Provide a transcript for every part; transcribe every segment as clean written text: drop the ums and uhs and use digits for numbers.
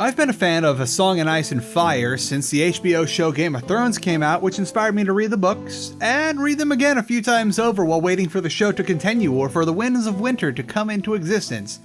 I've been a fan of A Song in Ice and Fire since the HBO show Game of Thrones came out, which inspired me to read the books, and read them again a few times over while waiting for the show to continue or for the Winds of Winter to come into existence.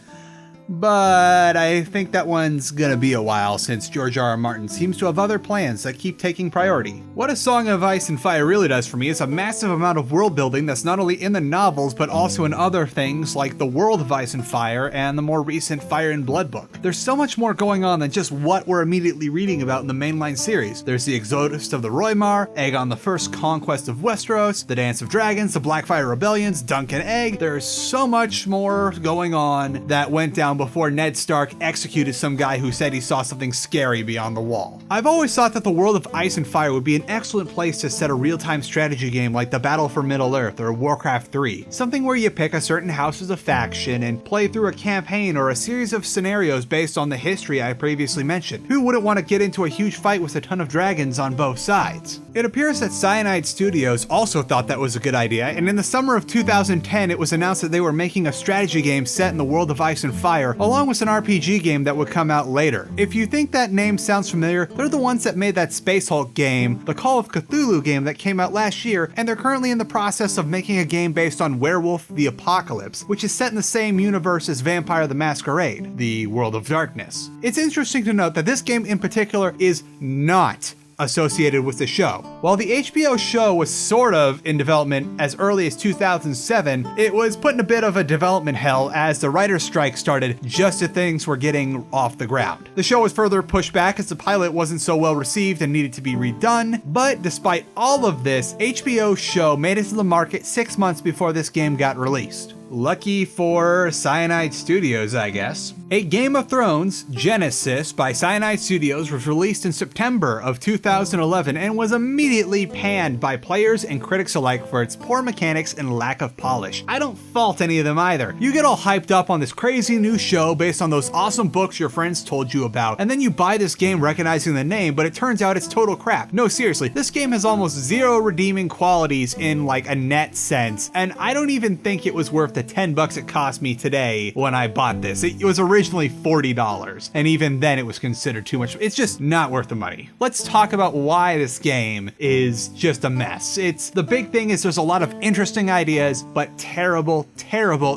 But I think that one's gonna be a while since George R.R. Martin seems to have other plans that keep taking priority. What A Song of Ice and Fire really does for me is a massive amount of world building that's not only in the novels but also in other things like the World of Ice and Fire and the more recent Fire and Blood book. There's so much more going on than just what we're immediately reading about in the mainline series. There's the Exodus of the Roymar, Aegon I's conquest of Westeros, the Dance of Dragons, the Blackfire Rebellions, Dunk and Egg. There's so much more going on that went down before Ned Stark executed some guy who said he saw something scary beyond the wall. I've always thought that the World of Ice and Fire would be an excellent place to set a real-time strategy game like the Battle for Middle-earth or Warcraft 3. Something where you pick a certain house as a faction and play through a campaign or a series of scenarios based on the history I previously mentioned. Who wouldn't want to get into a huge fight with a ton of dragons on both sides? It appears that Cyanide Studios also thought that was a good idea, and in the summer of 2010 it was announced that they were making a strategy game set in the World of Ice and Fire, along with an RPG game that would come out later. If you think that name sounds familiar, they're the ones that made that Space Hulk game, the Call of Cthulhu game that came out last year, and they're currently in the process of making a game based on Werewolf the Apocalypse, which is set in the same universe as Vampire the Masquerade, the World of Darkness. It's interesting to note that this game in particular is not associated with the show. While the HBO show was sort of in development as early as 2007, it was put in a bit of a development hell as the writer's strike started just as things were getting off the ground. The show was further pushed back as the pilot wasn't so well received and needed to be redone, but despite all of this, HBO show made it to the market 6 months before this game got released. Lucky for Cyanide Studios, I guess. A Game of Thrones Genesis by Cyanide Studios was released in September of 2011 and was immediately panned by players and critics alike for its poor mechanics and lack of polish. I don't fault any of them either. You get all hyped up on this crazy new show based on those awesome books your friends told you about, and then you buy this game recognizing the name, but it turns out it's total crap. No, seriously, this game has almost zero redeeming qualities in like a net sense, and I don't even think it was worth the $10 it cost me today when I bought this. It was originally $40, and even then it was considered too much. It's just not worth the money. Let's talk about why this game is just a mess. The big thing is there's a lot of interesting ideas, but terrible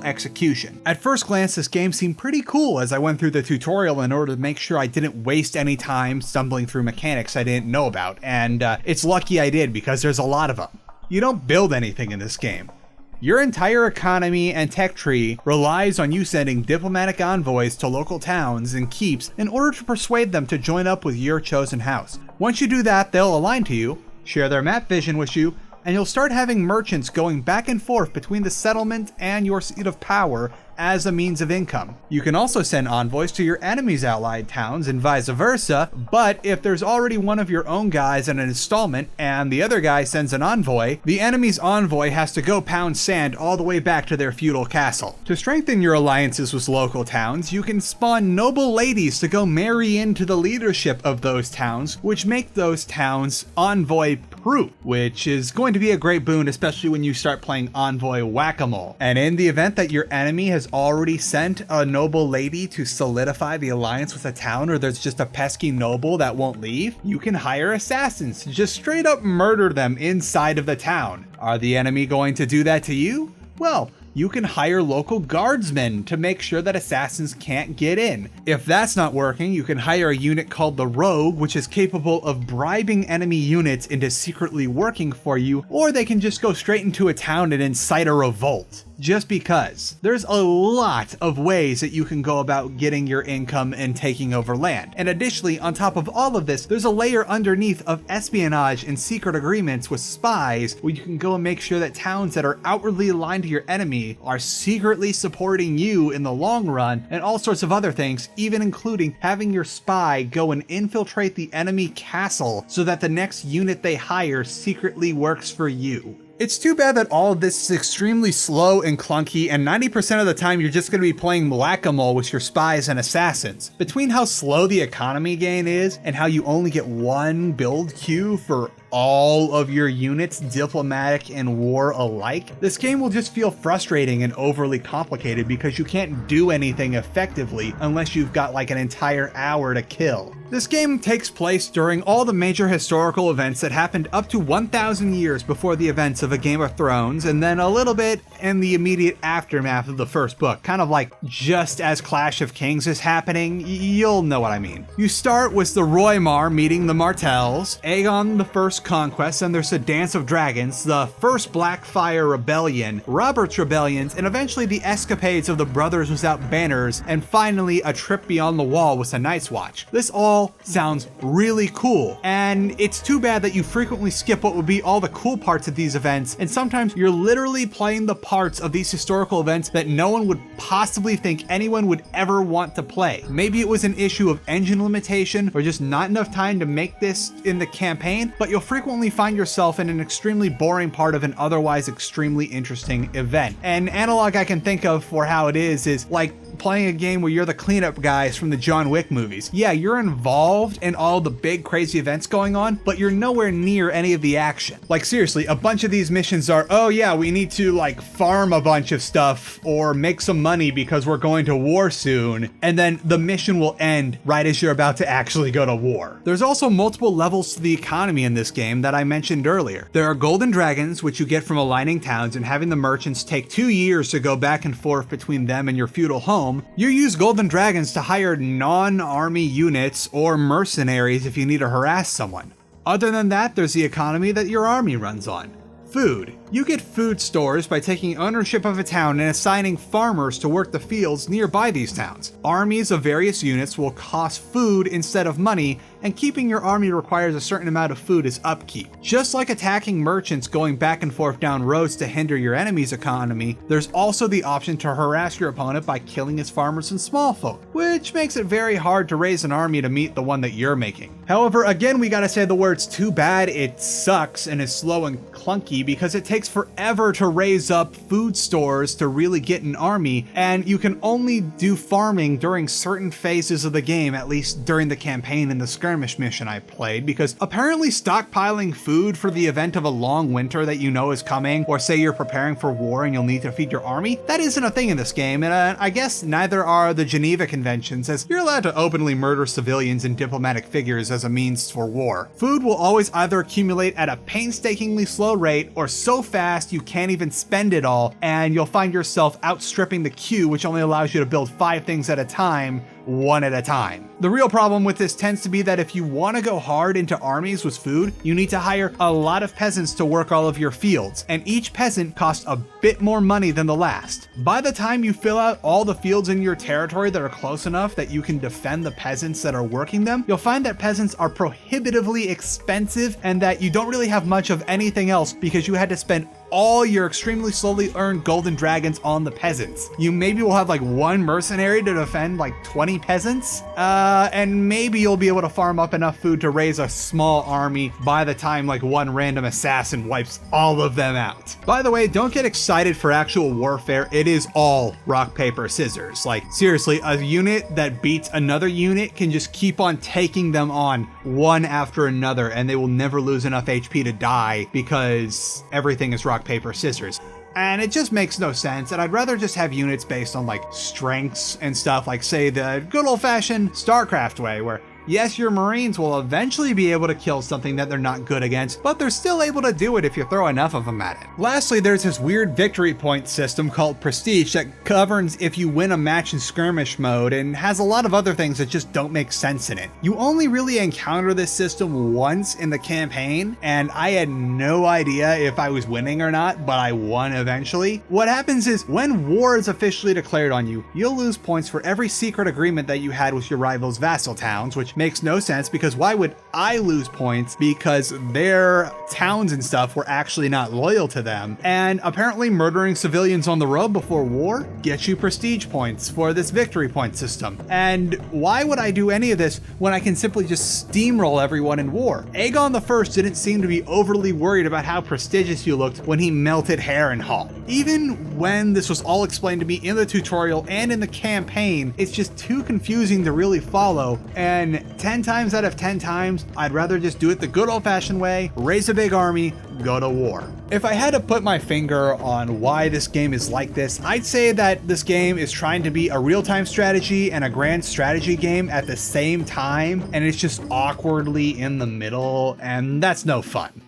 execution. At first glance, this game seemed pretty cool as I went through the tutorial in order to make sure I didn't waste any time stumbling through mechanics I didn't know about, and it's lucky I did because there's a lot of them. You don't build anything in this game. Your entire economy and tech tree relies on you sending diplomatic envoys to local towns and keeps in order to persuade them to join up with your chosen house. Once you do that, they'll align to you, share their map vision with you, and you'll start having merchants going back and forth between the settlement and your seat of power as a means of income. You can also send envoys to your enemy's allied towns and vice versa, but if there's already one of your own guys in an installment and the other guy sends an envoy, the enemy's envoy has to go pound sand all the way back to their feudal castle. To strengthen your alliances with local towns, you can spawn noble ladies to go marry into the leadership of those towns, which make those towns envoy proof, which is going to be a great boon, especially when you start playing envoy whack-a-mole. And in the event that your enemy has already sent a noble lady to solidify the alliance with a town, or there's just a pesky noble that won't leave, you can hire assassins to just straight up murder them inside of the town. Are the enemy going to do that to you? Well, you can hire local guardsmen to make sure that assassins can't get in. If that's not working, you can hire a unit called the Rogue, which is capable of bribing enemy units into secretly working for you, or they can just go straight into a town and incite a revolt. Just because. There's a lot of ways that you can go about getting your income and taking over land. And additionally, on top of all of this, there's a layer underneath of espionage and secret agreements with spies where you can go and make sure that towns that are outwardly aligned to your enemy are secretly supporting you in the long run, and all sorts of other things, even including having your spy go and infiltrate the enemy castle so that the next unit they hire secretly works for you. It's too bad that all of this is extremely slow and clunky, and 90% of the time you're just going to be playing whack-a-mole with your spies and assassins. Between how slow the economy gain is, and how you only get one build queue for all of your units, diplomatic and war alike, this game will just feel frustrating and overly complicated because you can't do anything effectively unless you've got like an entire hour to kill. This game takes place during all the major historical events that happened up to 1,000 years before the events of A Game of Thrones, and then a little bit in the immediate aftermath of the first book, kind of like just as Clash of Kings is happening. You'll know what I mean. You start with the Roymar meeting the Martells, Aegon I's conquest, and there's a Dance of Dragons, the first Blackfire Rebellion, Robert's Rebellions, and eventually the escapades of the Brothers Without Banners, and finally a trip beyond the wall with the Night's Watch. This all sounds really cool, and it's too bad that you frequently skip what would be all the cool parts of these events, and sometimes you're literally playing the parts of these historical events that no one would possibly think anyone would ever want to play. Maybe it was an issue of engine limitation or just not enough time to make this in the campaign, but you'll frequently find yourself in an extremely boring part of an otherwise extremely interesting event. An analog I can think of for how it is like playing a game where you're the cleanup guys from the John Wick movies. Yeah, you're involved in all the big crazy events going on, but you're nowhere near any of the action. Like seriously, a bunch of these missions are, oh yeah, we need to like farm a bunch of stuff or make some money because we're going to war soon, and then the mission will end right as you're about to actually go to war. There's also multiple levels to the economy in this game that I mentioned earlier. There are golden dragons, which you get from aligning towns and having the merchants take 2 years to go back and forth between them and your feudal home. You use golden dragons to hire non-army units or mercenaries if you need to harass someone. Other than that, there's the economy that your army runs on. Food. You get food stores by taking ownership of a town and assigning farmers to work the fields nearby these towns. Armies of various units will cost food instead of money, and keeping your army requires a certain amount of food as upkeep. Just like attacking merchants going back and forth down roads to hinder your enemy's economy, there's also the option to harass your opponent by killing his farmers and small folk, which makes it very hard to raise an army to meet the one that you're making. However, again, we gotta say the words too bad, it sucks, and is slow and clunky because it takes forever to raise up food stores to really get an army, and you can only do farming during certain phases of the game, at least during the campaign and the skirmish mission I played, because apparently stockpiling food for the event of a long winter that you know is coming, or say you're preparing for war and you'll need to feed your army, that isn't a thing in this game, and I guess neither are the Geneva Conventions, as you're allowed to openly murder civilians and diplomatic figures as a means for war. Food will always either accumulate at a painstakingly slow rate or so fast you can't even spend it all, and you'll find yourself outstripping the queue, which only allows you to build 5 things at a time, one at a time. The real problem with this tends to be that if you want to go hard into armies with food, you need to hire a lot of peasants to work all of your fields, and each peasant costs a bit more money than the last. By the time you fill out all the fields in your territory that are close enough that you can defend the peasants that are working them, you'll find that peasants are prohibitively expensive and that you don't really have much of anything else because you had to spend all your extremely slowly earned golden dragons on the peasants. You maybe will have like 1 mercenary to defend like 20 peasants, and maybe you'll be able to farm up enough food to raise a small army by the time like 1 random assassin wipes all of them out. By the way, don't get excited for actual warfare. It is all rock, paper, scissors. Like seriously, a unit that beats another unit can just keep on taking them on one after another, and they will never lose enough HP to die because everything is rock, paper, scissors. And it just makes no sense, and I'd rather just have units based on like strengths and stuff, like say the good old-fashioned StarCraft way, where yes, your Marines will eventually be able to kill something that they're not good against, but they're still able to do it if you throw enough of them at it. Lastly, there's this weird victory point system called Prestige that governs if you win a match in skirmish mode, and has a lot of other things that just don't make sense in it. You only really encounter this system once in the campaign, and I had no idea if I was winning or not, but I won eventually. What happens is, when war is officially declared on you, you'll lose points for every secret agreement that you had with your rival's vassal towns, which which makes no sense because why would I lose points because their towns and stuff were actually not loyal to them? And apparently murdering civilians on the road before war gets you prestige points for this victory point system. And why would I do any of this when I can simply just steamroll everyone in war? Aegon I didn't seem to be overly worried about how prestigious you looked when he melted Harrenhal. Even when this was all explained to me in the tutorial and in the campaign, it's just too confusing to really follow, and 10 times out of 10 times, I'd rather just do it the good old-fashioned way, raise a big army, go to war. If I had to put my finger on why this game is like this, I'd say that this game is trying to be a real-time strategy and a grand strategy game at the same time, and it's just awkwardly in the middle, and that's no fun.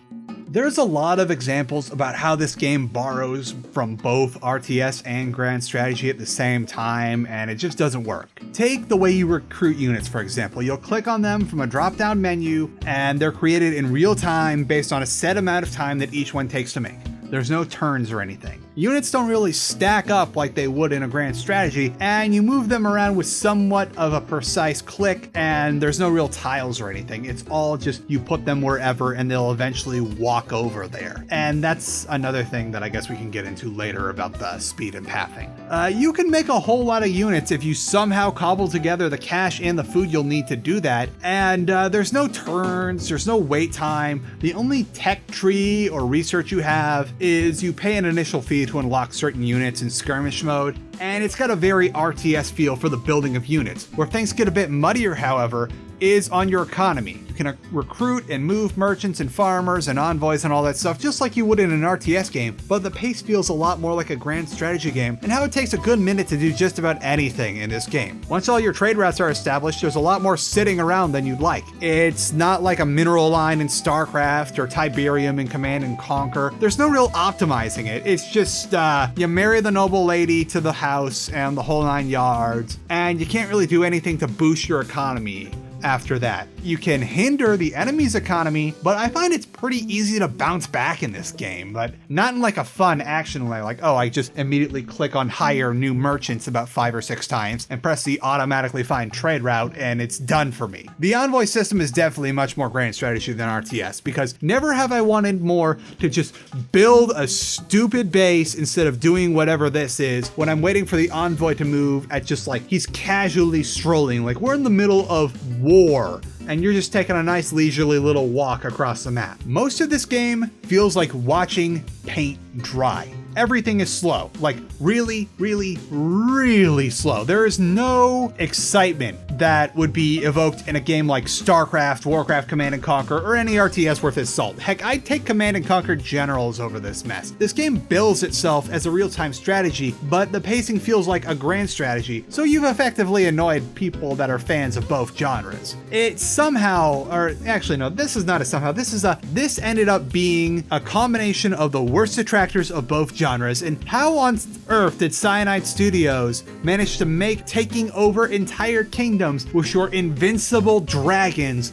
There's a lot of examples about how this game borrows from both RTS and grand strategy at the same time, and it just doesn't work. Take the way you recruit units, for example. You'll click on them from a drop-down menu, and they're created in real time based on a set amount of time that each one takes to make. There's no turns or anything. Units don't really stack up like they would in a grand strategy, and you move them around with somewhat of a precise click, and there's no real tiles or anything. It's all just you put them wherever and they'll eventually walk over there. And that's another thing that I guess we can get into later about the speed and pathing. You can make a whole lot of units if you somehow cobble together the cash and the food you'll need to do that, and there's no turns, there's no wait time. The only tech tree or research you have is you pay an initial fee to unlock certain units in skirmish mode, and it's got a very RTS feel for the building of units. Where things get a bit muddier, however, is on your economy. You can recruit and move merchants and farmers and envoys and all that stuff just like you would in an RTS game, but the pace feels a lot more like a grand strategy game, and how it takes a good minute to do just about anything in this game. Once all your trade routes are established, there's a lot more sitting around than you'd like. It's not like a mineral line in StarCraft or Tiberium in Command & Conquer. There's no real optimizing it. It's just, you marry the noble lady to the house and the whole 9 yards, and you can't really do anything to boost your economy after that. You can hinder the enemy's economy, but I find it's pretty easy to bounce back in this game, but not in like a fun action way, like, oh, I just immediately click on hire new merchants about 5 or 6 times and press the automatically find trade route and it's done for me. The envoy system is definitely much more grand strategy than RTS, because never have I wanted more to just build a stupid base instead of doing whatever this is when I'm waiting for the envoy to move at just like, he's casually strolling, like we're in the middle of war, and you're just taking a nice leisurely little walk across the map. Most of this game feels like watching paint dry. Everything is slow, like really, really, really slow. There is no excitement that would be evoked in a game like StarCraft, Warcraft, Command & Conquer, or any RTS worth its salt. Heck, I'd take Command & Conquer Generals over this mess. This game bills itself as a real-time strategy, but the pacing feels like a grand strategy, so you've effectively annoyed people that are fans of both genres. It somehow, or actually no, this is not a somehow, this ended up being a combination of the worst detractors of both genres, and how on earth did Cyanide Studios manage to make taking over entire kingdoms with your invincible dragons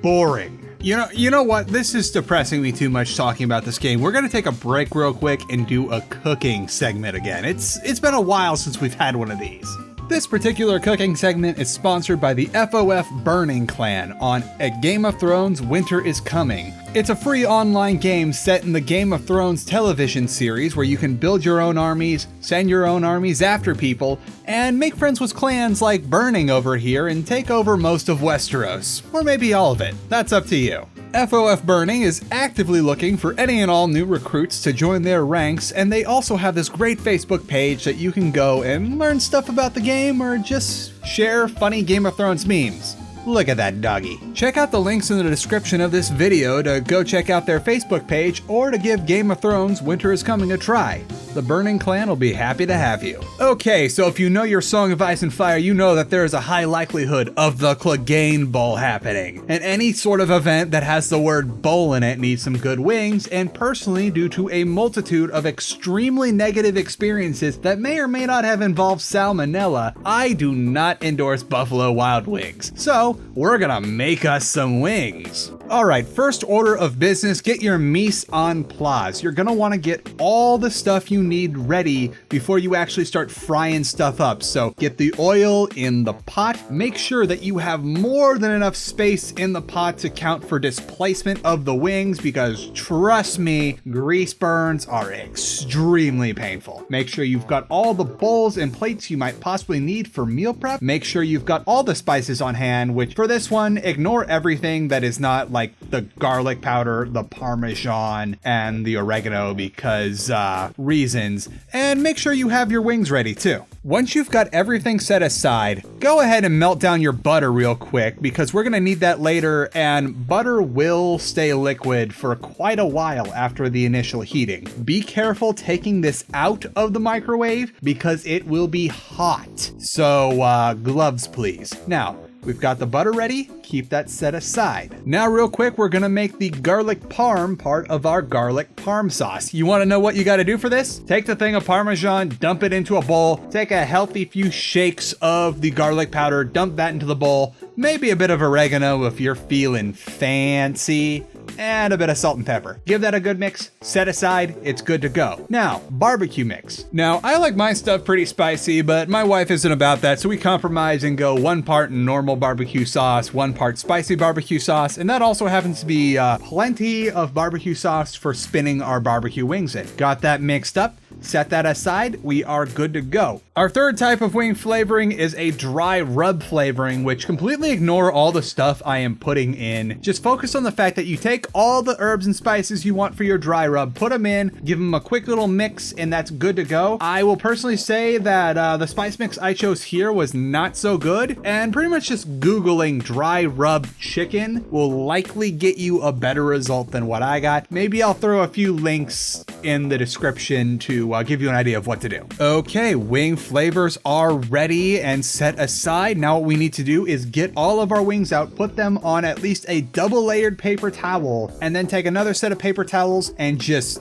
boring? You know what? This is depressing me too much talking about this game. We're gonna take a break real quick and do a cooking segment again. It's been a while since we've had one of these. This particular cooking segment is sponsored by the FOF Burning Clan on A Game of Thrones Winter is Coming. It's a free online game set in the Game of Thrones television series where you can build your own armies, send your own armies after people, and make friends with clans like Burning over here and take over most of Westeros. Or maybe all of it. That's up to you. FOF Burning is actively looking for any and all new recruits to join their ranks, and they also have this great Facebook page that you can go and learn stuff about the game or just share funny Game of Thrones memes. Look at that doggy. Check out the links in the description of this video to go check out their Facebook page or to give Game of Thrones Winter is Coming a try. The Burning Clan will be happy to have you. Okay, so if you know your Song of Ice and Fire, you know that there is a high likelihood of the Clegane Bowl happening. And any sort of event that has the word bowl in it needs some good wings, and personally, due to a multitude of extremely negative experiences that may or may not have involved salmonella, I do not endorse Buffalo Wild Wings. So, we're gonna make us some wings. Alright, first order of business, get your mise en place. You're gonna wanna get all the stuff you you need ready before you actually start frying stuff up. So get the oil in the pot. Make sure that you have more than enough space in the pot to count for displacement of the wings, because trust me, grease burns are extremely painful. Make sure you've got all the bowls and plates you might possibly need for meal prep. Make sure you've got all the spices on hand, which for this one, ignore everything that is not like the garlic powder, the Parmesan, and the oregano because reasons. And make sure you have your wings ready too. Once you've got everything set aside, go ahead and melt down your butter real quick because we're gonna need that later, and butter will stay liquid for quite a while after the initial heating. Be careful taking this out of the microwave because it will be hot. So gloves please. Now, we've got the butter ready, keep that set aside. Now real quick, we're gonna make the garlic parm part of our garlic parm sauce. You wanna know what you gotta do for this? Take the thing of Parmesan, dump it into a bowl, take a healthy few shakes of the garlic powder, dump that into the bowl, maybe a bit of oregano if you're feeling fancy, and a bit of salt and pepper. Give that a good mix, set aside, it's good to go. Now, barbecue mix. Now, I like my stuff pretty spicy, but my wife isn't about that, so we compromise and go 1 part normal barbecue sauce, 1 part spicy barbecue sauce, and that also happens to be plenty of barbecue sauce for spinning our barbecue wings in. Got that mixed up? Set that aside, we are good to go. Our third type of wing flavoring is a dry rub flavoring, which completely ignore all the stuff I am putting in. Just focus on the fact that you take all the herbs and spices you want for your dry rub, put them in, give them a quick little mix, and that's good to go. I will personally say that the spice mix I chose here was not so good, and pretty much just Googling dry rub chicken will likely get you a better result than what I got. Maybe I'll throw a few links in the description to give you an idea of what to do. Okay, wing flavors are ready and set aside. Now what we need to do is get all of our wings out, put them on at least a double layered paper towel, and then take another set of paper towels and just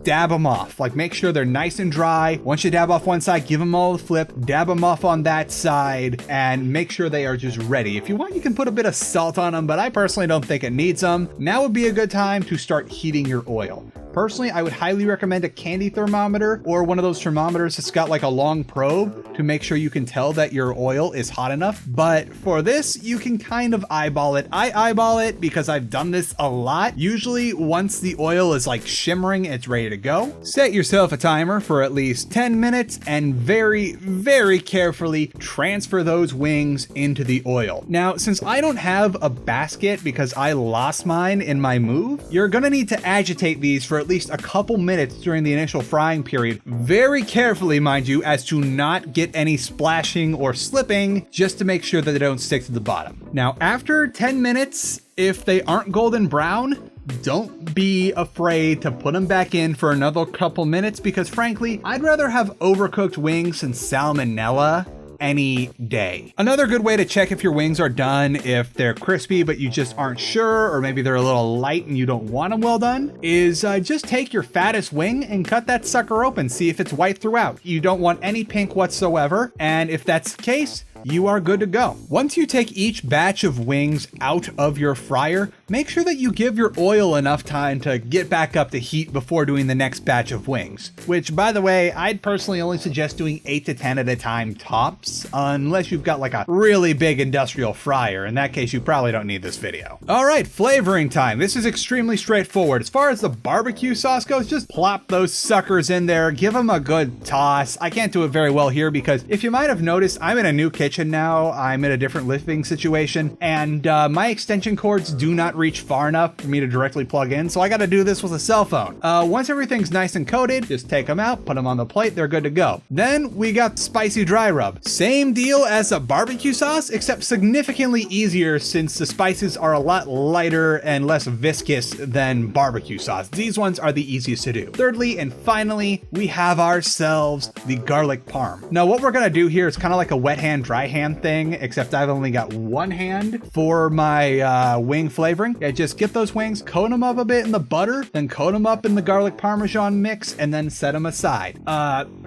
dab them off. Like, make sure they're nice and dry. Once you dab off one side, give them all a flip, dab them off on that side, and make sure they are just ready. If you want, you can put a bit of salt on them, but I personally don't think it needs them. Now would be a good time to start heating your oil. Personally, I would highly recommend a candy thermometer or one of those thermometers that's got like a long probe to make sure you can tell that your oil is hot enough. But for this, you can kind of eyeball it. I eyeball it because I've done this a lot. Usually once the oil is like shimmering, it's ready to go. Set yourself a timer for at least 10 minutes and very, very carefully transfer those wings into the oil. Now, since I don't have a basket because I lost mine in my move, you're gonna need to agitate these for at least a couple minutes during the initial frying period. Very carefully, mind you, as to not get any splashing or slipping, just to make sure that they don't stick to the bottom. Now, after 10 minutes, if they aren't golden brown, don't be afraid to put them back in for another couple minutes because frankly, I'd rather have overcooked wings than salmonella any day. Another good way to check if your wings are done, if they're crispy but you just aren't sure, or maybe they're a little light and you don't want them well done, is just take your fattest wing and cut that sucker open. See if it's white throughout. You don't want any pink whatsoever, and if that's the case, you are good to go. Once you take each batch of wings out of your fryer, make sure that you give your oil enough time to get back up to heat before doing the next batch of wings. Which, by the way, I'd personally only suggest doing 8 to 10 at a time tops, unless you've got like a really big industrial fryer. In that case, you probably don't need this video. All right, flavoring time. This is extremely straightforward. As far as the barbecue sauce goes, just plop those suckers in there, give them a good toss. I can't do it very well here because if you might have noticed, I'm in a new kitchen now. I'm in a different living situation, and my extension cords do not reach far enough for me to directly plug in, so I got to do this with a cell phone. Once everything's nice and coated, just take them out, put them on the plate, they're good to go. Then we got spicy dry rub. Same deal as a barbecue sauce, except significantly easier since the spices are a lot lighter and less viscous than barbecue sauce. These ones are the easiest to do. Thirdly and finally, we have ourselves the garlic parm. Now what we're gonna do here is kind of like a wet hand, dry hand thing, except I've only got one hand for my wing flavoring. Yeah, just get those wings, coat them up a bit in the butter, then coat them up in the garlic Parmesan mix, and then set them aside.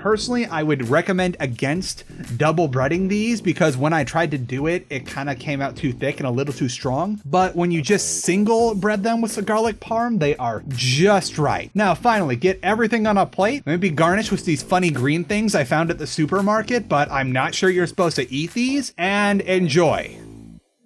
Personally, I would recommend against double breading these because when I tried to do it, it kind of came out too thick and a little too strong. But when you just single bread them with the garlic parm, they are just right. Now, finally, get everything on a plate. Maybe garnish with these funny green things I found at the supermarket, but I'm not sure you're supposed to eat these, and enjoy.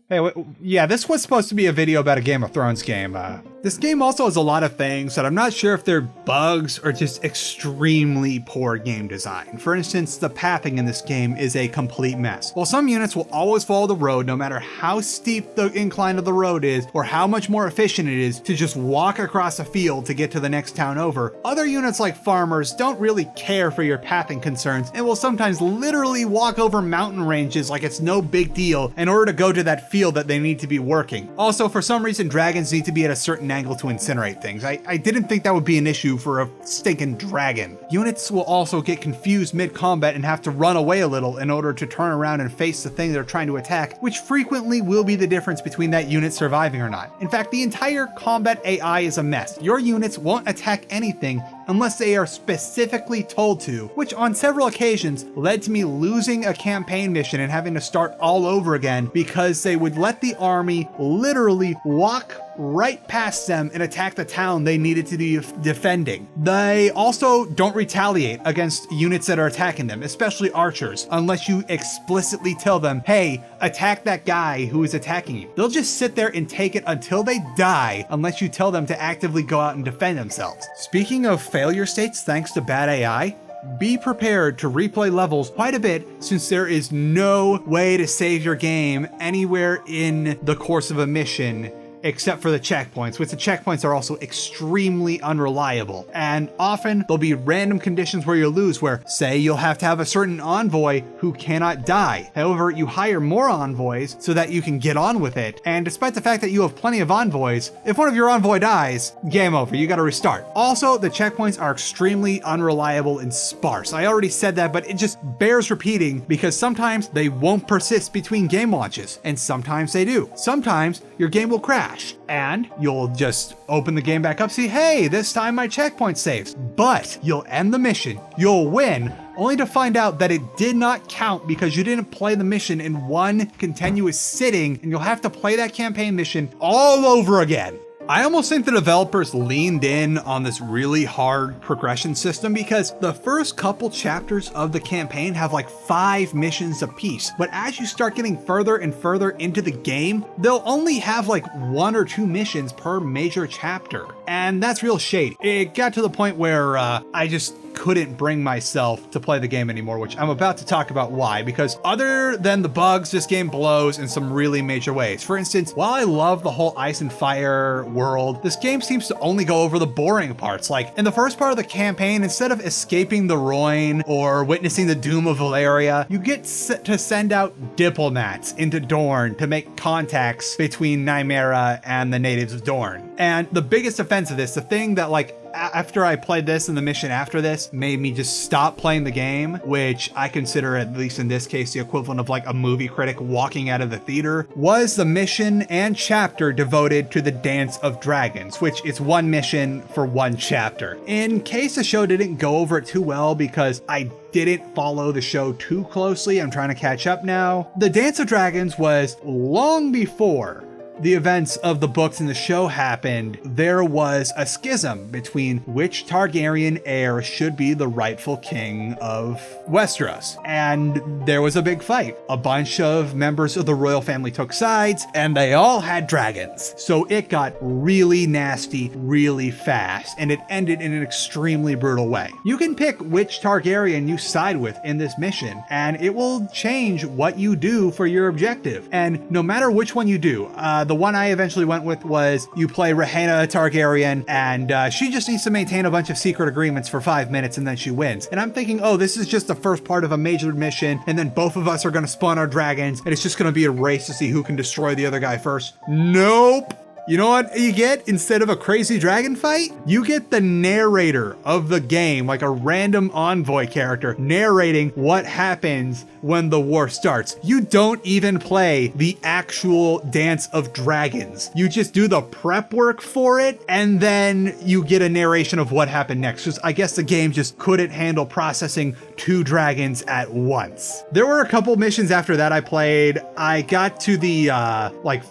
Hey, yeah, this was supposed to be a video about a Game of Thrones game. This game also has a lot of things that I'm not sure if they're bugs or just extremely poor game design. For instance, the pathing in this game is a complete mess. While some units will always follow the road no matter how steep the incline of the road is or how much more efficient it is to just walk across a field to get to the next town over, other units like farmers don't really care for your pathing concerns and will sometimes literally walk over mountain ranges like it's no big deal in order to go to that field that they need to be working. Also, for some reason, dragons need to be at a certain angle to incinerate things. I didn't think that would be an issue for a stinking dragon. Units will also get confused mid-combat and have to run away a little in order to turn around and face the thing they're trying to attack, which frequently will be the difference between that unit surviving or not. In fact, the entire combat AI is a mess. Your units won't attack anything unless they are specifically told to, which on several occasions led to me losing a campaign mission and having to start all over again because they would let the army literally walk right past them and attack the town they needed to be defending. They also don't retaliate against units that are attacking them, especially archers, unless you explicitly tell them, hey, attack that guy who is attacking you. They'll just sit there and take it until they die unless you tell them to actively go out and defend themselves. Speaking of failure states thanks to bad AI, be prepared to replay levels quite a bit since there is no way to save your game anywhere in the course of a mission except for the checkpoints, which the checkpoints are also extremely unreliable. And often there'll be random conditions where you lose where, say, you'll have to have a certain envoy who cannot die. However, you hire more envoys so that you can get on with it. And despite the fact that you have plenty of envoys, if one of your envoy dies, game over, you gotta restart. Also, the checkpoints are extremely unreliable and sparse. I already said that, but it just bears repeating because sometimes they won't persist between game launches, and sometimes they do. Sometimes your game will crash and you'll just open the game back up, see, hey, this time my checkpoint saves. But you'll end the mission, you'll win, only to find out that it did not count because you didn't play the mission in one continuous sitting, and you'll have to play that campaign mission all over again. I almost think the developers leaned in on this really hard progression system because the first couple chapters of the campaign have like 5 missions apiece. But as you start getting further and further into the game, they'll only have like 1 or 2 missions per major chapter. And that's real shady. It got to the point where I just couldn't bring myself to play the game anymore, which I'm about to talk about why, because other than the bugs, this game blows in some really major ways. For instance, while I love the whole ice and fire world, this game seems to only go over the boring parts. Like in the first part of the campaign, instead of escaping the Rhoyne or witnessing the doom of Valeria, you get to send out diplomats into Dorne to make contacts between Nymeria and the natives of Dorne. And the biggest offense of this, the thing that like after I played this and the mission after this made me just stop playing the game, which I consider, at least in this case, the equivalent of like a movie critic walking out of the theater, was the mission and chapter devoted to the Dance of Dragons, which is 1 mission for 1 chapter. In case the show didn't go over it too well because I didn't follow the show too closely, I'm trying to catch up now. The Dance of Dragons was long before the events of the books and the show happened. There was a schism between which Targaryen heir should be the rightful king of Westeros. And there was a big fight. A bunch of members of the royal family took sides, and they all had dragons. So it got really nasty really fast, and it ended in an extremely brutal way. You can pick which Targaryen you side with in this mission, and it will change what you do for your objective. And no matter which one you do, the one I eventually went with was you play Rhaena Targaryen, and she just needs to maintain a bunch of secret agreements for 5 minutes and then she wins. And I'm thinking, oh, this is just the first part of a major mission, and then both of us are going to spawn our dragons, and it's just going to be a race to see who can destroy the other guy first. Nope. You know what you get instead of a crazy dragon fight? You get the narrator of the game, like a random envoy character narrating what happens when the war starts. You don't even play the actual Dance of Dragons. You just do the prep work for it, and then you get a narration of what happened next. Because I guess the game just couldn't handle processing 2 dragons at once. There were a couple missions after that I played. I got to the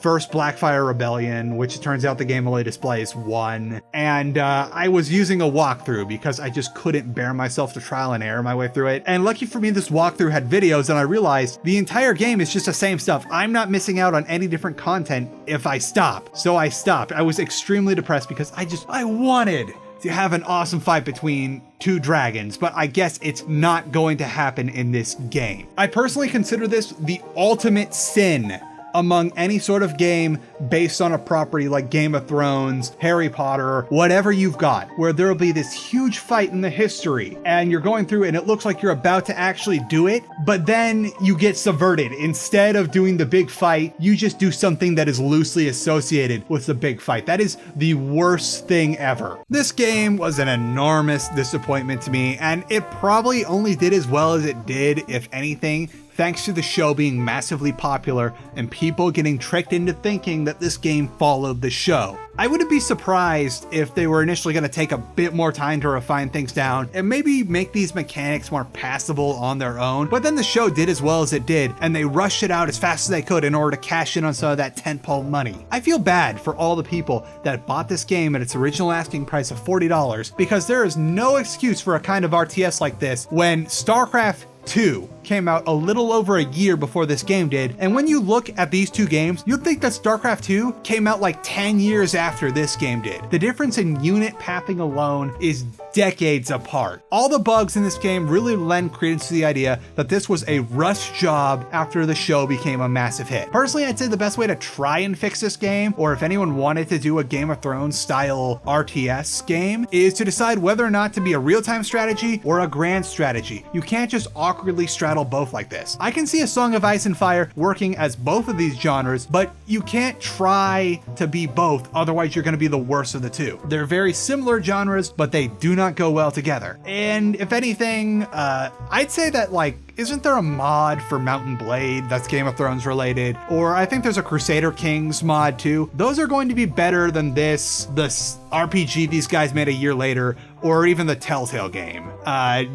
first Blackfire Rebellion, which it turns out the game only displays 1. And I was using a walkthrough because I just couldn't bear myself to trial and error my way through it. And lucky for me, this walkthrough had videos, and I realized the entire game is just the same stuff. I'm not missing out on any different content if I stop. So I stopped. I was extremely depressed because I wanted to have an awesome fight between 2 dragons, but I guess it's not going to happen in this game. I personally consider this the ultimate sin among any sort of game based on a property like Game of Thrones, Harry Potter, whatever you've got, where there'll be this huge fight in the history and you're going through it and it looks like you're about to actually do it, but then you get subverted. Instead of doing the big fight, you just do something that is loosely associated with the big fight. That is the worst thing ever. This game was an enormous disappointment to me, and it probably only did as well as it did, if anything, thanks to the show being massively popular and people getting tricked into thinking that this game followed the show. I wouldn't be surprised if they were initially going to take a bit more time to refine things down and maybe make these mechanics more passable on their own, but then the show did as well as it did, and they rushed it out as fast as they could in order to cash in on some of that tentpole money. I feel bad for all the people that bought this game at its original asking price of $40, because there is no excuse for a kind of RTS like this when StarCraft 2 came out a little over a year before this game did, and when you look at these 2 games, you'd think that StarCraft 2 came out like 10 years after this game did. The difference in unit pathing alone is decades apart. All the bugs in this game really lend credence to the idea that this was a rush job after the show became a massive hit. Personally, I'd say the best way to try and fix this game, or if anyone wanted to do a Game of Thrones style RTS game, is to decide whether or not to be a real-time strategy or a grand strategy. You can't just awkwardly straddle both like this. I can see A Song of Ice and Fire working as both of these genres, but you can't try to be both, otherwise you're going to be the worst of the 2. They're very similar genres, but they do not go well together. And if anything, I'd say that, like, isn't there a mod for Mountain Blade that's Game of Thrones related? Or I think there's a Crusader Kings mod too. Those are going to be better than this RPG these guys made a year later, or even the Telltale game.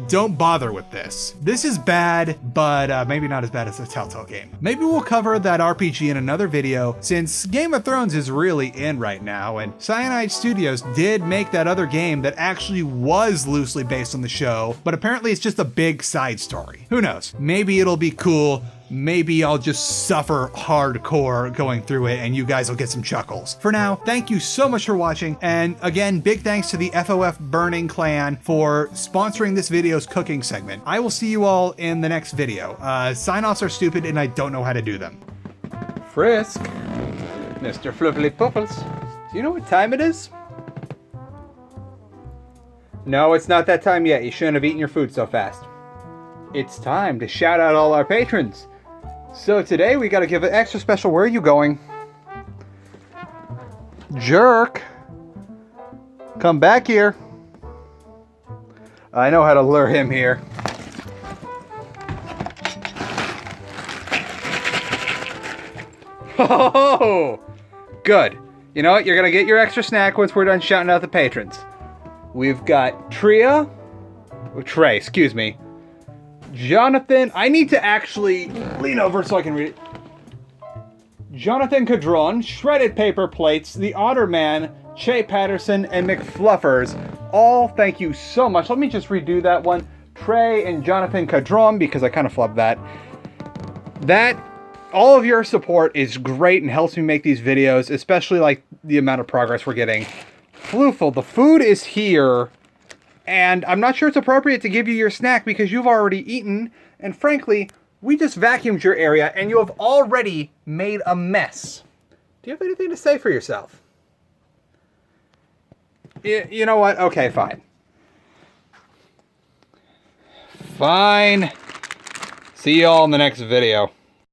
Don't bother with this. This is bad, but maybe not as bad as the Telltale game. Maybe we'll cover that RPG in another video, since Game of Thrones is really in right now, and Cyanide Studios did make that other game that actually was loosely based on the show, but apparently it's just a big side story. Who knows? Maybe it'll be cool. Maybe I'll just suffer hardcore going through it and you guys will get some chuckles. For now, thank you so much for watching, and again, big thanks to the FOF Burning Clan for sponsoring this video's cooking segment. I will see you all in the next video. Sign-offs are stupid and I don't know how to do them. Frisk, Mr. Fluffly Puffles, do you know what time it is? No, it's not that time yet. You shouldn't have eaten your food so fast. It's time to shout out all our patrons. So today we gotta give an extra special. Where are you going? Jerk. Come back here. I know how to lure him here. Oh, good. You know what? You're gonna get your extra snack once we're done shouting out the patrons. We've got Trey, excuse me. Jonathan, I need to actually lean over so I can read it. Jonathan Cadron, Shredded Paper Plates, The Otter Man, Che Patterson, and McFluffers. All thank you so much. Let me just redo that one. Trey and Jonathan Cadron, because I kind of flubbed that. All of your support is great and helps me make these videos, especially like the amount of progress we're getting. Flooful, the food is here. And I'm not sure it's appropriate to give you your snack because you've already eaten. And frankly, we just vacuumed your area and you have already made a mess. Do you have anything to say for yourself? You know what? Okay, fine. Fine. See y'all in the next video.